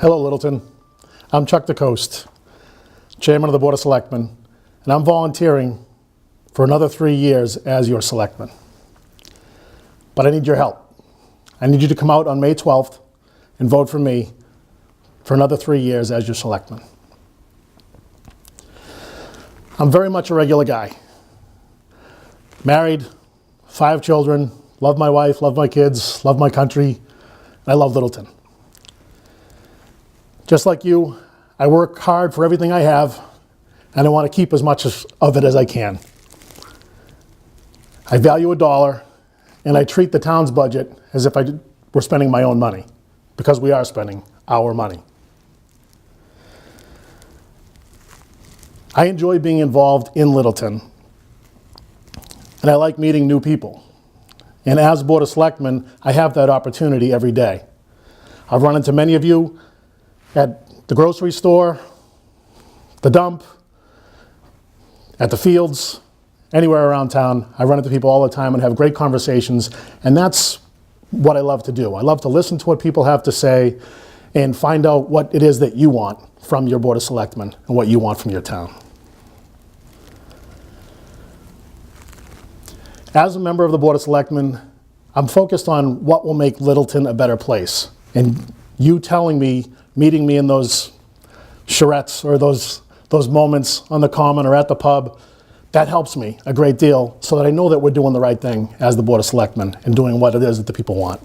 Hello, Littleton. I'm Chuck DeCoste, Chairman of the Board of Selectmen, and I'm volunteering for another 3 years as your Selectman. But I need your help. I need you to come out on May 12th and vote for me for another 3 years as your Selectman. I'm very much a regular guy. Married, 5 children, love my wife, love my kids, love my country, and I love Littleton. Just like you, I work hard for everything I have, and I want to keep as much of it as I can. I value a dollar, and I treat the town's budget as if I were spending my own money, because we are spending our money. I enjoy being involved in Littleton, and I like meeting new people. And as Board of Selectmen, I have that opportunity every day. I've run into many of you at the grocery store, the dump, at the fields, anywhere around town. I run into people all the time and have great conversations, and that's what I love to do. I love to listen to what people have to say and find out what it is that you want from your Board of Selectmen and what you want from your town. As a member of the Board of Selectmen, I'm focused on what will make Littleton a better place. And you telling me, meeting me in those charrettes or those moments on the common or at the pub, that helps me a great deal so that I know that we're doing the right thing as the Board of Selectmen and doing what it is that the people want.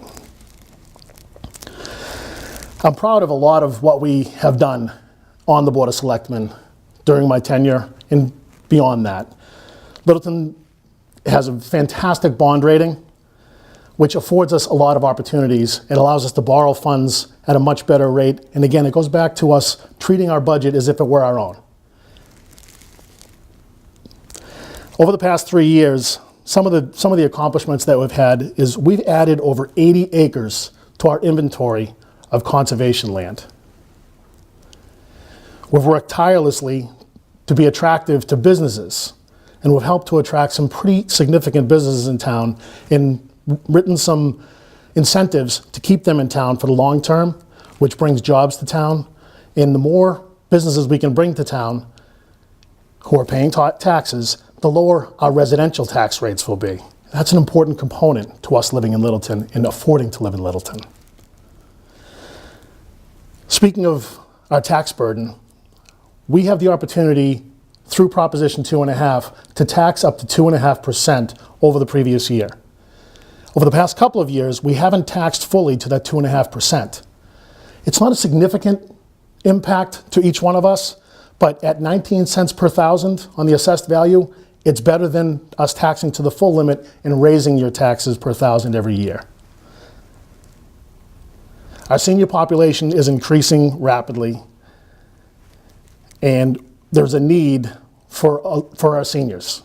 I'm proud of a lot of what we have done on the Board of Selectmen during my tenure and beyond that. Littleton has a fantastic bond rating, which affords us a lot of opportunities. It allows us to borrow funds at a much better rate. And again, it goes back to us treating our budget as if it were our own. Over the past 3 years, some of the accomplishments that we've had is we've added over 80 acres to our inventory of conservation land. We've worked tirelessly to be attractive to businesses, and we've helped to attract some pretty significant businesses in town and written some incentives to keep them in town for the long term, which brings jobs to town. And the more businesses we can bring to town who are paying taxes, the lower our residential tax rates will be. That's an important component to us living in Littleton and affording to live in Littleton. Speaking of our tax burden, we have the opportunity through Proposition 2.5 to tax up to 2.5% over the previous year. Over the past couple of years, we haven't taxed fully to that 2.5%. It's not a significant impact to each one of us, but at 19 cents per thousand on the assessed value, it's better than us taxing to the full limit and raising your taxes per thousand every year. Our senior population is increasing rapidly, and there's a need for our seniors.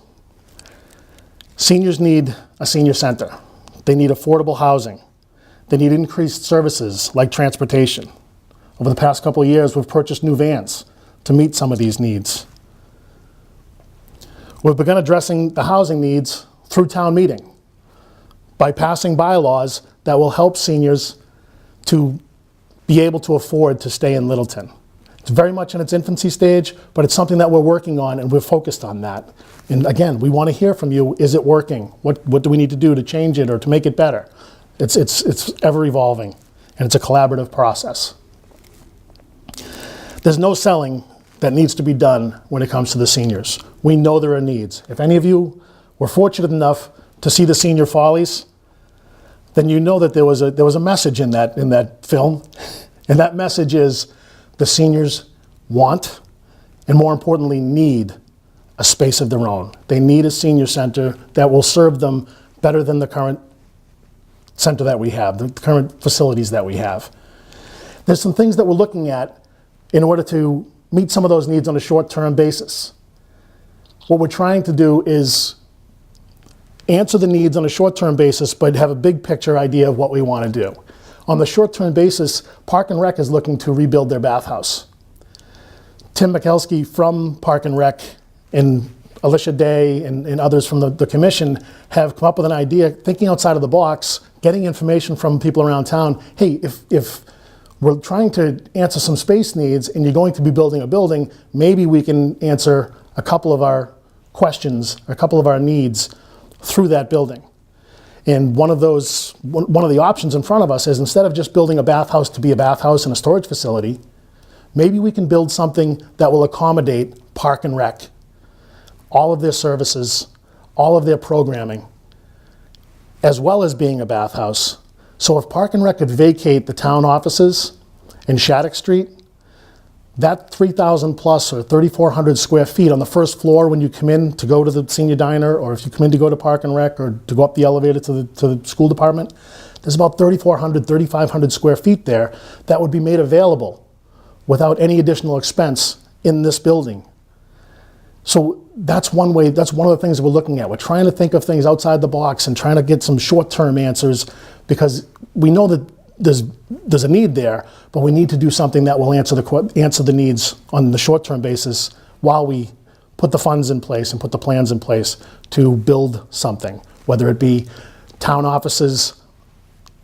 Seniors need a senior center. They need affordable housing. They need increased services like transportation. Over the past couple of years, we've purchased new vans to meet some of these needs. We've begun addressing the housing needs through town meeting by passing bylaws that will help seniors to be able to afford to stay in Littleton. It's very much in its infancy stage, but it's something that we're working on, and we're focused on that. And again, we want to hear from you. Is it working? What do we need to do to change it or to make it better? It's ever evolving, and it's a collaborative process. There's no selling that needs to be done when it comes to the seniors. We know there are needs. If any of you were fortunate enough to see the Senior Follies, then you know that there was a message in that film, and that message is the seniors want, and more importantly, need a space of their own. They need a senior center that will serve them better than the current center that we have, the current facilities that we have. There's some things that we're looking at in order to meet some of those needs on a short-term basis. What we're trying to do is answer the needs on a short-term basis, but have a big picture idea of what we want to do. On the short-term basis, Park and Rec is looking to rebuild their bathhouse. Tim Mikulski from Park and Rec and Alicia Day and others from the commission have come up with an idea, thinking outside of the box, getting information from people around town. Hey, if we're trying to answer some space needs and you're going to be building a building, maybe we can answer a couple of our questions, a couple of our needs through that building. And one of the options in front of us is, instead of just building a bathhouse to be a bathhouse and a storage facility, maybe we can build something that will accommodate Park and Rec, all of their services, all of their programming, as well as being a bathhouse. So if Park and Rec could vacate the town offices in Shattuck Street, that 3,000 plus or 3,400 square feet on the first floor when you come in to go to the senior diner, or if you come in to go to Park and Rec or to go up the elevator to the school department, there's about 3,400, 3,500 square feet there that would be made available without any additional expense in this building. So that's one way, that's one of the things that we're looking at. We're trying to think of things outside the box and trying to get some short-term answers, because we know that there's a need there, but we need to do something that will answer the needs on the short-term basis while we put the funds in place and put the plans in place to build something, whether it be town offices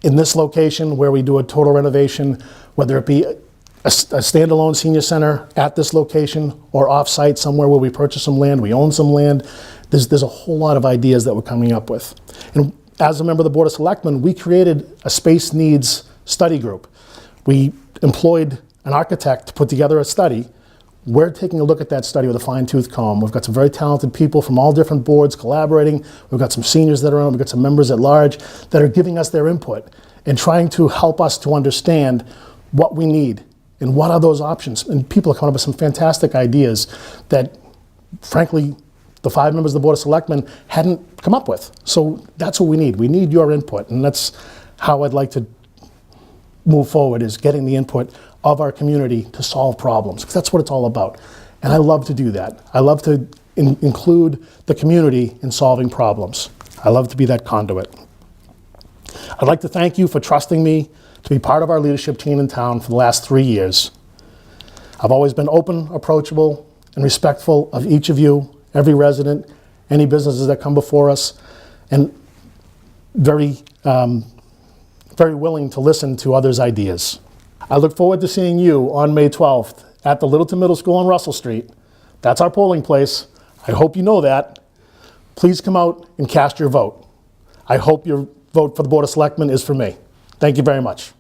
in this location where we do a total renovation, whether it be a standalone senior center at this location or off-site somewhere where we purchase some land, we own some land. There's a whole lot of ideas that we're coming up with. And as a member of the Board of Selectmen, we created a space needs study group. We employed an architect to put together a study. We're taking a look at that study with a fine-tooth comb. We've got some very talented people from all different boards collaborating. We've got some seniors that are on, we've got some members at large that are giving us their input and trying to help us to understand what we need and what are those options. And people are coming up with some fantastic ideas that, frankly, the 5 members of the Board of Selectmen hadn't come up with. So that's what we need. We need your input, and that's how I'd like to move forward, is getting the input of our community to solve problems, because that's what it's all about. And I love to do that. I love to include the community in solving problems. I love to be that conduit. I'd like to thank you for trusting me to be part of our leadership team in town for the last 3 years. I've always been open, approachable, and respectful of each of you, every resident, any businesses that come before us, and very willing to listen to others' ideas. I look forward to seeing you on May 12th at the Littleton Middle School on Russell Street. That's our polling place. I hope you know that. Please come out and cast your vote. I hope your vote for the Board of Selectmen is for me. Thank you very much.